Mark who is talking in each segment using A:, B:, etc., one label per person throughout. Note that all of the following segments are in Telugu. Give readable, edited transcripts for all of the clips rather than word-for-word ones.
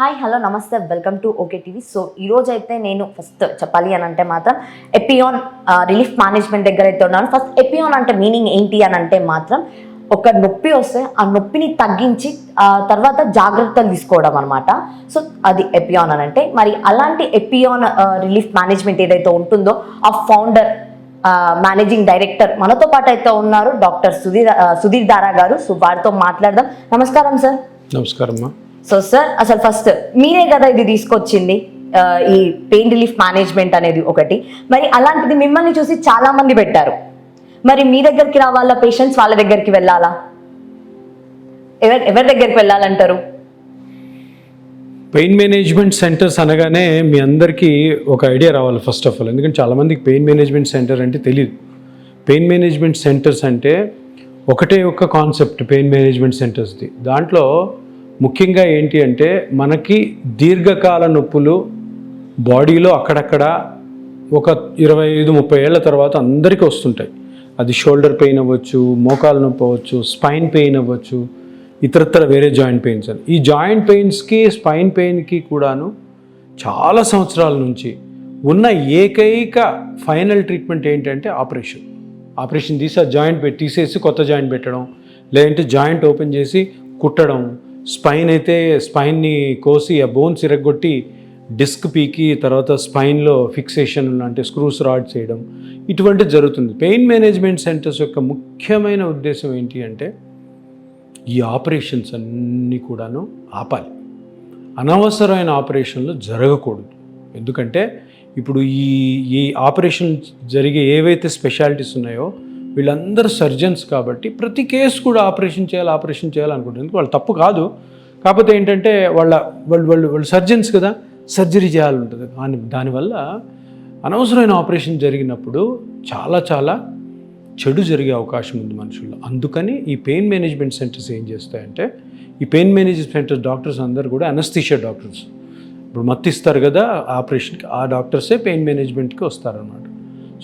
A: హాయ్ హలో నమస్తే welcome to okay TV. So ఈరోజు అయితే నేను ఫస్ట్ చెప్పాలి అని అంటే మాత్రం ఎపియాన్ రిలీఫ్ మేనేజ్మెంట్ దగ్గర అయితే ఉన్నాను. ఫస్ట్ ఎపియాన్ అంటే మీనింగ్ ఏంటి అని అంటే మాత్రం ఒక నొప్పి వస్తే ఆ నొప్పిని తగ్గించి తర్వాత జాగ్రత్తలు తీసుకోవడం అనమాట. సో అది ఎపియాన్ అని అంటే. మరి అలాంటి ఎపియాన్ రిలీఫ్ మేనేజ్మెంట్ ఏదైతే ఉంటుందో ఆ ఫౌండర్ మేనేజింగ్ డైరెక్టర్ మనతో పాటు అయితే ఉన్నారు డాక్టర్ సుధీర్ దారా గారు. సో వారితో మాట్లాడదాం. నమస్కారం సార్.
B: నమస్కారం.
A: సో సార్, అసలు ఫస్ట్ మీరే కదా ఇది తీసుకొచ్చింది, ఈ పెయిన్ రిలీఫ్ మేనేజ్మెంట్ అనేది ఒకటి. మరి అలాంటిది మిమ్మల్ని చూసి చాలా మంది పెట్టారు. మరి మీ దగ్గరికి రావాలా పేషెంట్స్, వాళ్ళ దగ్గరికి వెళ్ళాలా, ఎవరి దగ్గరికి వెళ్ళాలంటారు?
B: పెయిన్ మేనేజ్మెంట్ సెంటర్స్ అనగానే మీ అందరికీ ఒక ఐడియా రావాలి ఫస్ట్ ఆఫ్ ఆల్. ఎందుకంటే చాలామందికి పెయిన్ మేనేజ్మెంట్ సెంటర్ అంటే తెలియదు. పెయిన్ మేనేజ్మెంట్ సెంటర్స్ అంటే ఒకటే ఒక కాన్సెప్ట్ పెయిన్ మేనేజ్మెంట్ సెంటర్స్ది. దాంట్లో ముఖ్యంగా ఏంటి అంటే మనకి దీర్ఘకాల నొప్పులు బాడీలో అక్కడక్కడ ఒక 25-30 ఏళ్ల తర్వాత అందరికీ వస్తుంటాయి. అది షోల్డర్ పెయిన్ అవ్వచ్చు, మోకాలు నొప్పి అవ్వచ్చు, స్పైన్ పెయిన్ అవ్వచ్చు, ఇతరత్ర వేరే జాయింట్ పెయిన్స్ అని. ఈ జాయింట్ పెయిన్స్కి స్పైన్ పెయిన్కి కూడాను చాలా సంవత్సరాల నుంచి ఉన్న ఏకైక ఫైనల్ ట్రీట్మెంట్ ఏంటంటే ఆపరేషన్ తీసి ఆ జాయింట్ తీసేసి కొత్త జాయింట్ పెట్టడం, లేదంటే జాయింట్ ఓపెన్ చేసి కుట్టడం, స్పైన్ అయితే స్పైన్ని కోసి ఆ బోన్స్ ఇరగొట్టి డిస్క్ పీకి తర్వాత స్పైన్లో ఫిక్సేషన్ అంటే స్క్రూస్ రాడ్ చేయడం, ఇటువంటి జరుగుతుంది. పెయిన్ మేనేజ్మెంట్ సెంటర్స్ యొక్క ముఖ్యమైన ఉద్దేశం ఏంటి అంటే ఈ ఆపరేషన్స్ అన్నీ కూడాను ఆపాలి. అనవసరమైన ఆపరేషన్లు జరగకూడదు. ఎందుకంటే ఇప్పుడు ఈ ఆపరేషన్ జరిగే ఏవైతే స్పెషాలిటీస్ ఉన్నాయో వీళ్ళందరూ సర్జన్స్ కాబట్టి ప్రతి కేసు కూడా ఆపరేషన్ చేయాలనుకుంటారు. ఎందుకు వాళ్ళు తప్పు కాదు, కాకపోతే ఏంటంటే వాళ్ళు సర్జన్స్ కదా, సర్జరీ చేయాలి ఉంటుంది. దానివల్ల అనవసరమైన ఆపరేషన్ జరిగినప్పుడు చాలా చెడు జరిగే అవకాశం ఉంది మనుషుల్లో. అందుకని ఈ పెయిన్ మేనేజ్మెంట్ సెంటర్స్ ఏం చేస్తాయంటే, ఈ పెయిన్ మేనేజ్మెంట్ సెంటర్స్ డాక్టర్స్ అందరూ కూడా అనస్థీషియా డాక్టర్స్. ఇప్పుడు మత్తిస్తారు కదా ఆపరేషన్కి, ఆ డాక్టర్సే పెయిన్ మేనేజ్మెంట్కి వస్తారన్నమాట.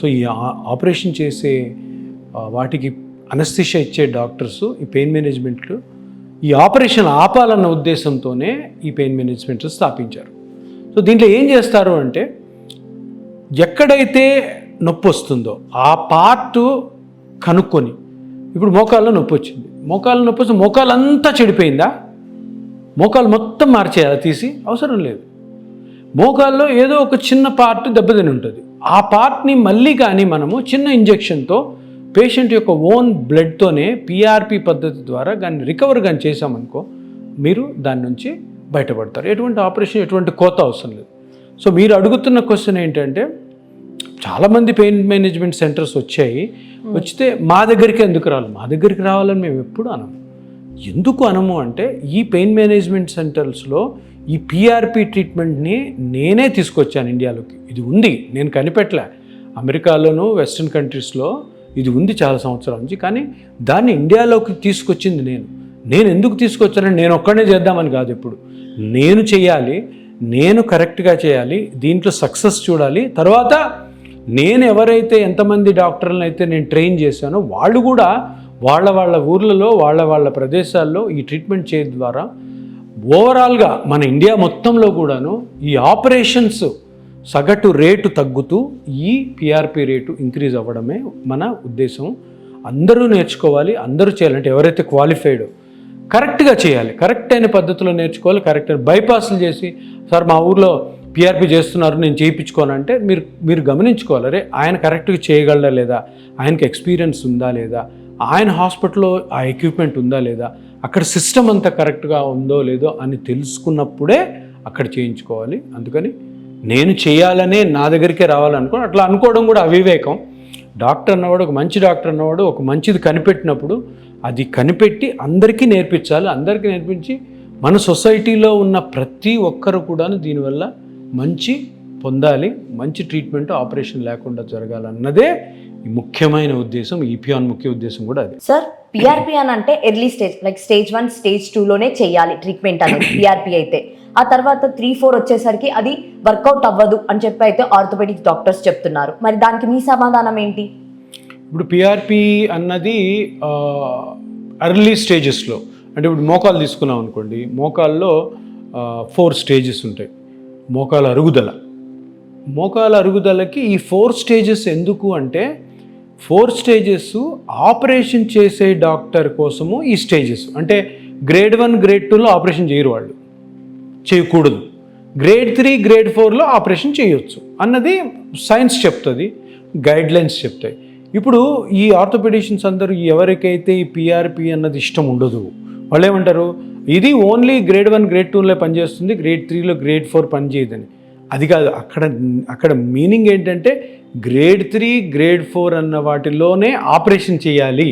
B: సో ఈ ఆపరేషన్ చేసే వాటికి అనస్థీషియా ఇచ్చే డాక్టర్స్ ఈ పెయిన్ మేనేజ్మెంట్లు ఈ ఆపరేషన్ ఆపాలన్న ఉద్దేశంతోనే ఈ పెయిన్ మేనేజ్మెంట్ స్థాపించారు. సో దీంట్లో ఏం చేస్తారు అంటే, ఎక్కడైతే నొప్పి వస్తుందో ఆ పార్ట్ కనుక్కొని, ఇప్పుడు మోకాల్లో నొప్పి వచ్చింది, మోకాలు అంతా చెడిపోయిందా, మోకాలు మొత్తం మార్చేయాలి, తీసి అవసరం లేదు. మోకాల్లో ఏదో ఒక చిన్న పార్ట్ దెబ్బతిని ఉంటుంది, ఆ పార్ట్ని మళ్ళీ కానీ మనము చిన్న ఇంజెక్షన్తో పేషెంట్ యొక్క ఓన్ బ్లడ్తోనే పిఆర్పి పద్ధతి ద్వారా దాన్ని రికవర్ కానీ చేసామనుకో, మీరు దాని నుంచి బయటపడతారు. ఎటువంటి ఆపరేషన్, ఎటువంటి కోత అవసరం లేదు. సో మీరు అడుగుతున్న క్వశ్చన్ ఏంటంటే, చాలామంది పెయిన్ మేనేజ్మెంట్ సెంటర్స్ వచ్చితే మా దగ్గరికి ఎందుకు రావాలి? మా దగ్గరికి రావాలని మేము ఎప్పుడు అనము. ఎందుకు అనము అంటే, ఈ పెయిన్ మేనేజ్మెంట్ సెంటర్స్లో ఈ పిఆర్పి ట్రీట్మెంట్ని నేనే తీసుకొచ్చాను ఇండియాలోకి. ఇది ఉంది, నేను కనిపెట్టలే. అమెరికాలోను వెస్ట్రన్ కంట్రీస్లో ఇది ఉంది చాలా సంవత్సరాల నుంచి, కానీ దాన్ని ఇండియాలోకి తీసుకొచ్చింది నేను ఎందుకు తీసుకొచ్చానంటే, నేను ఒక్కడే చేద్దామని కాదు. ఎప్పుడు నేను చేయాలి, నేను కరెక్ట్గా చేయాలి, దీంట్లో సక్సెస్ చూడాలి. తర్వాత నేను ఎవరైతే ఎంతమంది డాక్టర్లను అయితే నేను ట్రైన్ చేశానో వాళ్ళు కూడా వాళ్ళ ఊర్లలో వాళ్ళ ప్రదేశాల్లో ఈ ట్రీట్మెంట్ చేయడం ద్వారా ఓవరాల్గా మన ఇండియా మొత్తంలో కూడాను ఈ ఆపరేషన్స్ సగటు రేటు తగ్గుతూ ఈ పిఆర్పి రేటు ఇంక్రీజ్ అవ్వడమే మన ఉద్దేశం. అందరూ నేర్చుకోవాలి, అందరూ చేయాలంటే ఎవరైతే క్వాలిఫైడ్ కరెక్ట్గా చేయాలి, కరెక్ట్ అయిన పద్ధతిలో నేర్చుకోవాలి. కరెక్ట్ బైపాస్లు చేసి, సార్ మా ఊర్లో పిఆర్పి చేస్తున్నారు నేను చేయించుకోనంటే మీరు గమనించుకోవాలి. అరే ఆయన కరెక్ట్గా చేయగలరా లేదా, ఆయనకి ఎక్స్పీరియన్స్ ఉందా లేదా, ఆయన హాస్పిటల్లో ఆ ఎక్విప్మెంట్ ఉందా లేదా, అక్కడ సిస్టమ్ అంతా కరెక్ట్గా ఉందో లేదో అని తెలుసుకున్నప్పుడే అక్కడ చేయించుకోవాలి. అందుకని నేను చేయాలనే నా దగ్గరికే రావాలనుకో, అట్లా అనుకోవడం కూడా అవివేకం. డాక్టర్ అన్నవాడు, ఒక మంచి డాక్టర్ అన్నవాడు ఒక మంచిది కనిపెట్టినప్పుడు అది కనిపెట్టి అందరికీ నేర్పించాలి. అందరికీ నేర్పించి మన సొసైటీలో ఉన్న ప్రతి ఒక్కరు కూడా దీనివల్ల మంచి పొందాలి, మంచి ట్రీట్మెంట్ ఆపరేషన్ లేకుండా జరగాలన్నదే ముఖ్యమైన ఉద్దేశం. ఈపియాన్ ముఖ్య ఉద్దేశం కూడా అది.
A: సార్, పిఆర్పి అని అంటే early stage, like stage 1 stage 2లోనే చేయాలి ట్రీట్మెంట్ అనేది పిఆర్పి అయితే. ఆ తర్వాత 3-4 వచ్చేసరికి అది వర్కౌట్ అవ్వదు అని చెప్పి అయితే ఆర్థోపెడిక్ డాక్టర్స్ చెప్తున్నారు. మరి దానికి మీ సమాధానం ఏంటి?
B: ఇప్పుడు పిఆర్పి అన్నది ఎర్లీ స్టేజెస్లో, అంటే ఇప్పుడు మోకాలు తీసుకున్నాం అనుకోండి, మోకాల్లో 4 స్టేజెస్ ఉంటాయి. మోకాల అరుగుదలకి ఈ 4 స్టేజెస్ ఎందుకు అంటే 4 స్టేజెస్ ఆపరేషన్ చేసే డాక్టర్ కోసము ఈ స్టేజెస్. అంటే గ్రేడ్ 1 గ్రేడ్ 2లో ఆపరేషన్ చేయరు, వాళ్ళు చేయకూడదు. గ్రేడ్ 3 గ్రేడ్ 4లో ఆపరేషన్ చేయొచ్చు అన్నది సైన్స్ చెప్తుంది, గైడ్లైన్స్ చెప్తాయి. ఇప్పుడు ఈ ఆర్థోపెడిషియన్స్ అందరూ ఎవరికైతే ఈ పిఆర్పి అన్నది ఇష్టం ఉండదు, వాళ్ళు ఏమంటారు, ఇది ఓన్లీ గ్రేడ్ 1 గ్రేడ్ 2లో పనిచేస్తుంది, గ్రేడ్ 3లో గ్రేడ్ 4 పనిచేయదని. అది కాదు, అక్కడ మీనింగ్ ఏంటంటే గ్రేడ్ 3 గ్రేడ్ 4 అన్న వాటిలోనే ఆపరేషన్ చేయాలి,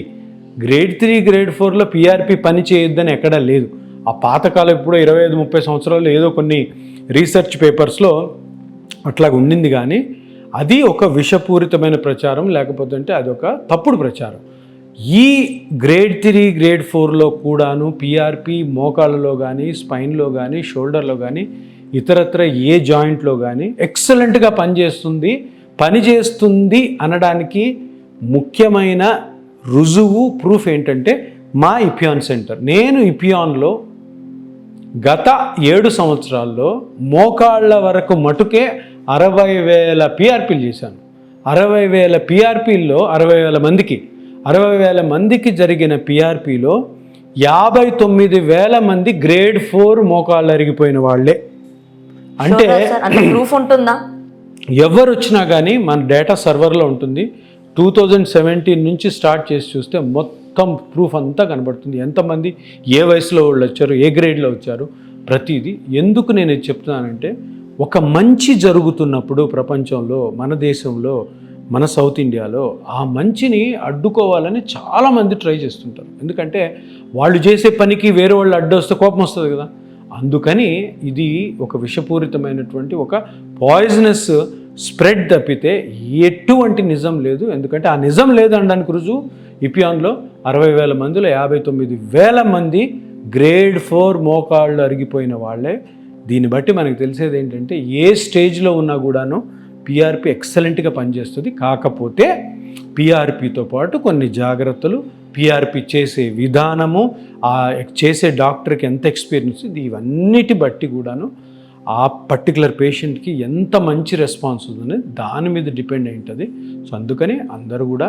B: గ్రేడ్ 3 గ్రేడ్ 4లో పిఆర్పి పని చేయొద్దని ఎక్కడా లేదు. ఆ పాతకాలం ఇప్పుడు 25-30 సంవత్సరాలు ఏదో కొన్ని రీసెర్చ్ పేపర్స్లో అట్లా ఉండింది, కానీ అది ఒక విషపూరితమైన ప్రచారం, లేకపోతే అంటే అది ఒక తప్పుడు ప్రచారం. ఈ గ్రేడ్ 3 గ్రేడ్ 4లో కూడాను పిఆర్పి మోకాళ్ళలో కానీ, స్పైన్లో కానీ, షోల్డర్లో కానీ, ఇతరత్ర ఏ జాయింట్లో కానీ ఎక్సలెంట్గా పనిచేస్తుంది అనడానికి ముఖ్యమైన రుజువు, ప్రూఫ్ ఏంటంటే మా ఇపియాన్ సెంటర్. నేను ఇపియాన్లో గత 7 సంవత్సరాల్లో మోకాళ్ళ వరకు మటుకే 60,000 పిఆర్పీలు చేశాను. 60,000 పిఆర్పీల్లో 60,000 మందికి జరిగిన పిఆర్పీలో 59,000 మంది గ్రేడ్ 4 మోకాళ్ళు అరిగిపోయిన వాళ్ళే. అంటే
A: ప్రూఫ్ ఉంటుందా?
B: ఎవరు వచ్చినా కానీ మన డేటా సర్వర్లో ఉంటుంది. 2017 నుంచి స్టార్ట్ చేసి చూస్తే మొత్తం ప్రూఫ్ అంతా కనబడుతుంది. ఎంతమంది ఏ వయసులో వాళ్ళు వచ్చారు, ఏ గ్రేడ్లో వచ్చారు, ప్రతిదీ. ఎందుకు నేను ఇది చెప్తున్నానంటే, ఒక మంచి జరుగుతున్నప్పుడు ప్రపంచంలో, మన దేశంలో, మన సౌత్ ఇండియాలో ఆ మంచిని అడ్డుకోవాలని చాలామంది ట్రై చేస్తుంటారు. ఎందుకంటే వాళ్ళు చేసే పనికి వేరే వాళ్ళు అడ్డొస్తే కోపం వస్తుంది కదా. అందుకని ఇది ఒక విషపూరితమైనటువంటి ఒక పాయిజనస్ స్ప్రెడ్ తప్పితే ఎటువంటి నిజం లేదు. ఎందుకంటే ఆ నిజం లేదనడానికి రుజువు ఇపియాన్లో 60,000 మందిలో 59,000 మంది గ్రేడ్ 4 మోకాళ్ళు అరిగిపోయిన వాళ్ళే. దీన్ని బట్టి మనకు తెలిసేది ఏంటంటే ఏ స్టేజ్లో ఉన్నా కూడాను పిఆర్పి ఎక్సలెంట్గా పనిచేస్తుంది. కాకపోతే పిఆర్పితో పాటు కొన్ని జాగ్రత్తలు, పిఆర్పి చేసే విధానము, ఆ చేసే డాక్టర్కి ఎంత ఎక్స్పీరియన్స్, ఇవన్నిటి బట్టి కూడాను ఆ పర్టికులర్ పేషెంట్కి ఎంత మంచి రెస్పాన్స్ ఉందని దాని మీద డిపెండ్ అయి ఉంటుంది. సో అందుకని అందరూ కూడా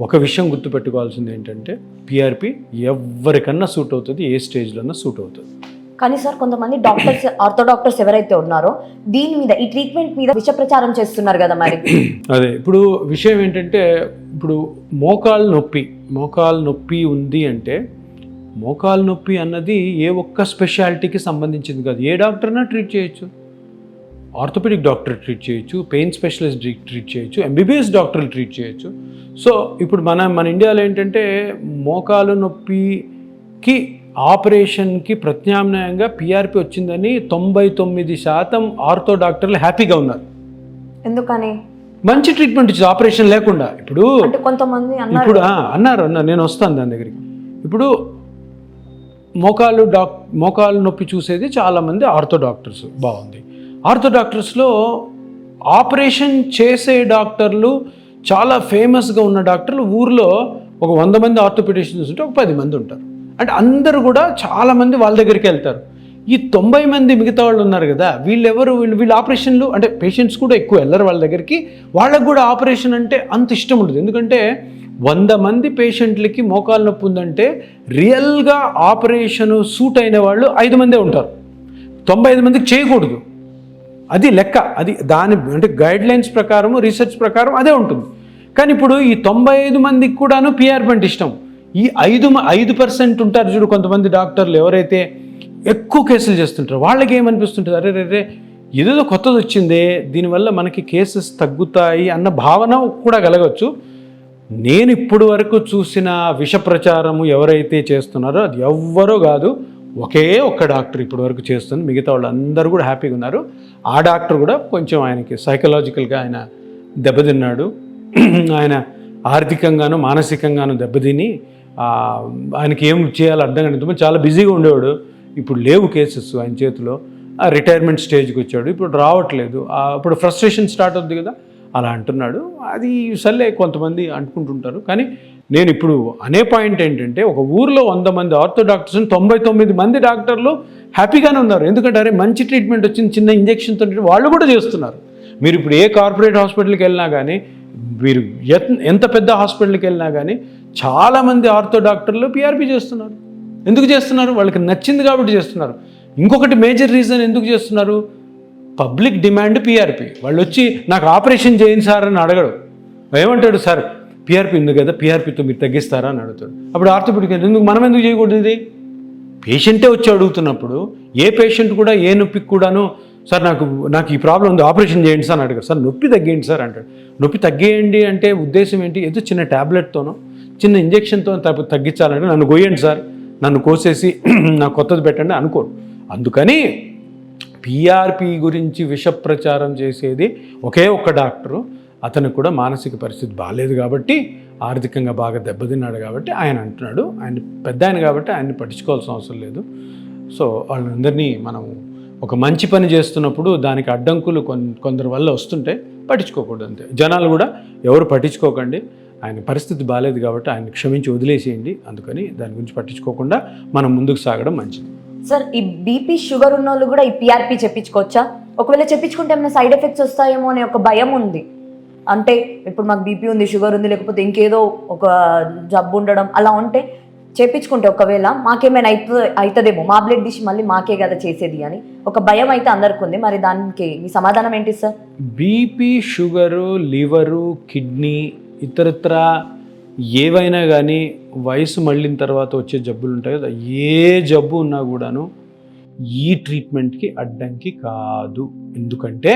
B: ఒక విషయం గుర్తుపెట్టుకోవాల్సింది ఏంటంటే పిఆర్పి ఎవరికన్నా సూట్ అవుతుంది, ఏ స్టేజ్లోన్నా సూట్ అవుతుంది.
A: కానీ సార్ కొంతమంది డాక్టర్స్, ఆర్థో డాక్టర్స్ ఎవరైతే ఉన్నారో దీని మీద, ఈ ట్రీట్మెంట్ మీద విష ప్రచారం చేస్తున్నారు కదా మరి.
B: అదే ఇప్పుడు విషయం ఏంటంటే, ఇప్పుడు మోకాలు నొప్పి ఉంది అంటే, మోకాలు నొప్పి అన్నది ఏ ఒక్క స్పెషాలిటీకి సంబంధించింది కాదు. ఏ డాక్టర్నా ట్రీట్ చేయొచ్చు. ఆర్థోపెడిక్ డాక్టర్ ట్రీట్ చేయొచ్చు, పెయిన్ స్పెషలిస్ట్ ట్రీట్ చేయొచ్చు, ఎంబీబీఎస్ డాక్టర్లు ట్రీట్ చేయొచ్చు. సో ఇప్పుడు మన ఇండియాలో ఏంటంటే మోకాలు నొప్పికి ఆపరేషన్కి ప్రత్యామ్నాయంగా పిఆర్పి వచ్చిందని 99% ఆర్థో డాక్టర్లు హ్యాపీగా ఉన్నారు.
A: ఎందుకని?
B: మంచి ట్రీట్మెంట్ ఇచ్చింది ఆపరేషన్ లేకుండా. ఇప్పుడు
A: కొంతమంది
B: ఇప్పుడు అన్నారు, నేను వస్తాను దాని దగ్గరికి. ఇప్పుడు మోకాలు నొప్పి చూసేది చాలామంది ఆర్థో డాక్టర్స్, బాగుంది. ఆర్థో డాక్టర్స్లో ఆపరేషన్ చేసే డాక్టర్లు, చాలా ఫేమస్గా ఉన్న డాక్టర్లు ఊర్లో ఒక 100 మంది ఆర్థోపెడిషియన్స్ ఉంటే ఒక 10 మంది ఉంటారు. అంటే అందరూ కూడా చాలామంది వాళ్ళ దగ్గరికి వెళ్తారు. ఈ 90 మంది మిగతా వాళ్ళు ఉన్నారు కదా, వీళ్ళు ఆపరేషన్లు అంటే పేషెంట్స్ కూడా ఎక్కువ వెళ్ళరు వాళ్ళ దగ్గరికి. వాళ్ళకు కూడా ఆపరేషన్ అంటే అంత ఇష్టం ఉండదు. ఎందుకంటే 100 మంది పేషెంట్లకి మోకాలు నొప్పి ఉందంటే రియల్గా ఆపరేషన్ సూట్ అయిన వాళ్ళు 5 మందే ఉంటారు. 95 మందికి చేయకూడదు, అది లెక్క. అది దాని అంటే గైడ్లైన్స్ ప్రకారము, రీసెర్చ్ ప్రకారం అదే ఉంటుంది. కానీ ఇప్పుడు ఈ 95 మందికి కూడాను పిఆర్పి అంటే ఇష్టం. ఈ 5% ఉంటారు చూడు కొంతమంది డాక్టర్లు, ఎవరైతే ఎక్కువ కేసులు చేస్తుంటారో వాళ్ళకి ఏమనిపిస్తుంటుంది, అరే ఏదేదో కొత్తది వచ్చిందే, దీనివల్ల మనకి కేసెస్ తగ్గుతాయి అన్న భావన కూడా కలగవచ్చు. నేను ఇప్పుడు వరకు చూసిన విష ప్రచారము ఎవరైతే చేస్తున్నారో అది ఎవ్వరో కాదు, ఒకే ఒక్క డాక్టర్ ఇప్పటి వరకు చేస్తుంది. మిగతా వాళ్ళు అందరూ కూడా హ్యాపీగా ఉన్నారు. ఆ డాక్టర్ కూడా కొంచెం ఆయనకి సైకలాజికల్గా ఆయన దెబ్బతిన్నాడు. ఆయన ఆర్థికంగాను మానసికంగాను దెబ్బతిని ఆయనకి ఏం చేయాలో అర్థం కాదు, చాలా బిజీగా ఉండేవాడు. ఇప్పుడు లేవు కేసెస్ ఆయన చేతిలో. రిటైర్మెంట్ స్టేజ్కి వచ్చాడు, ఇప్పుడు రావట్లేదు. అప్పుడు ఫ్రస్ట్రేషన్ స్టార్ట్ అవుతుంది కదా, అలా అంటున్నాడు. అది సర్లే, కొంతమంది అనుకుంటుంటారు. కానీ నేను ఇప్పుడు అనే పాయింట్ ఏంటంటే, ఒక ఊర్లో 100 మంది ఆర్థో డాక్టర్స్, 99 మంది డాక్టర్లు హ్యాపీగానే ఉన్నారు. ఎందుకంటే అరే మంచి ట్రీట్మెంట్ వచ్చింది, చిన్న ఇంజెక్షన్తో వాళ్ళు కూడా చేస్తున్నారు. మీరు ఇప్పుడు ఏ కార్పొరేట్ హాస్పిటల్కి వెళ్ళినా కానీ, మీరు ఎంత పెద్ద హాస్పిటల్కి వెళ్ళినా కానీ చాలామంది ఆర్థో డాక్టర్లు పిఆర్పి చేస్తున్నారు. ఎందుకు చేస్తున్నారు? వాళ్ళకి నచ్చింది కాబట్టి చేస్తున్నారు. ఇంకొకటి మేజర్ రీజన్ ఎందుకు చేస్తున్నారు, పబ్లిక్ డిమాండ్ పిఆర్పి. వాళ్ళు వచ్చి నాకు ఆపరేషన్ చేయండి సార్ అని అడగడు. ఏమంటాడు, సార్ పిఆర్పి ఉంది కదా, పిఆర్పితో మీరు తగ్గిస్తారా అని అడుగుతాడు. అప్పుడు ఆర్థోపెడిక్ ఎందుకు, మనం ఎందుకు చేయకూడదు? ఇది పేషెంటే వచ్చి అడుగుతున్నప్పుడు ఏ పేషెంట్ కూడా ఏ నొప్పికి కూడాను సార్ నాకు ఈ ప్రాబ్లం ఉంది ఆపరేషన్ చేయండి సార్ అని అడగరు. సార్ నొప్పి తగ్గేయండి సార్ అంటాడు. నొప్పి తగ్గేయండి అంటే ఉద్దేశం ఏంటి? ఏదో చిన్న ట్యాబ్లెట్తోనో చిన్న ఇంజెక్షన్తో తగ్గించాలంటే నన్ను కోయండి సార్, నన్ను కోసేసి నాకు కొత్తది పెట్టండి అనుకోడు. అందుకని పిఆర్పి గురించి విష ప్రచారం చేసేది ఒకే ఒక్క డాక్టరు. అతనికి కూడా మానసిక పరిస్థితి బాగాలేదు కాబట్టి, ఆర్థికంగా బాగా దెబ్బతిన్నాడు కాబట్టి ఆయన అంటున్నాడు. ఆయన పెద్ద ఆయన కాబట్టి ఆయన్ని పట్టించుకోవాల్సిన అవసరం లేదు. సో వాళ్ళందరినీ మనం ఒక మంచి పని చేస్తున్నప్పుడు దానికి అడ్డంకులు కొందరి వల్ల వస్తుంటే పట్టించుకోకూడదు అంతే. జనాలు కూడా ఎవరు పట్టించుకోకండి. ఆయన పరిస్థితి బాగాలేదు కాబట్టి ఆయన క్షమించి వదిలేసేయండి. అందుకని దాని గురించి పట్టించుకోకుండా మనం ముందుకు సాగడం మంచిది.
A: సార్, ఈ బీపీ షుగర్ ఉన్న వాళ్ళు కూడా ఈ పిఆర్పి చెప్పించుకోవచ్చా? ఒకవేళ చెప్పించుకుంటే ఏమైనా సైడ్ ఎఫెక్ట్స్ వస్తాయేమో అనే ఒక భయం ఉంది. అంటే ఇప్పుడు మాకు బీపీ ఉంది, షుగర్ ఉంది, లేకపోతే ఇంకేదో ఒక జబ్బు ఉండడం అలా ఉంటే చేపించుకుంటే ఒకవేళ మాకేమైనా అవుతుందేమో, మా బ్లడ్ తీసి మళ్ళీ మాకే కదా చేసేది అని ఒక భయం అయితే అందరికి ఉంది. మరి దానికి మీ సమాధానం ఏంటి sir?
B: BP, sugar, liver, kidney, ఇతరత్ర ఏవైనా కానీ వయసు మళ్ళిన తర్వాత వచ్చే జబ్బులు ఉంటాయి కదా, ఏ జబ్బు ఉన్నా కూడాను ఈ ట్రీట్మెంట్కి అడ్డంకి కాదు. ఎందుకంటే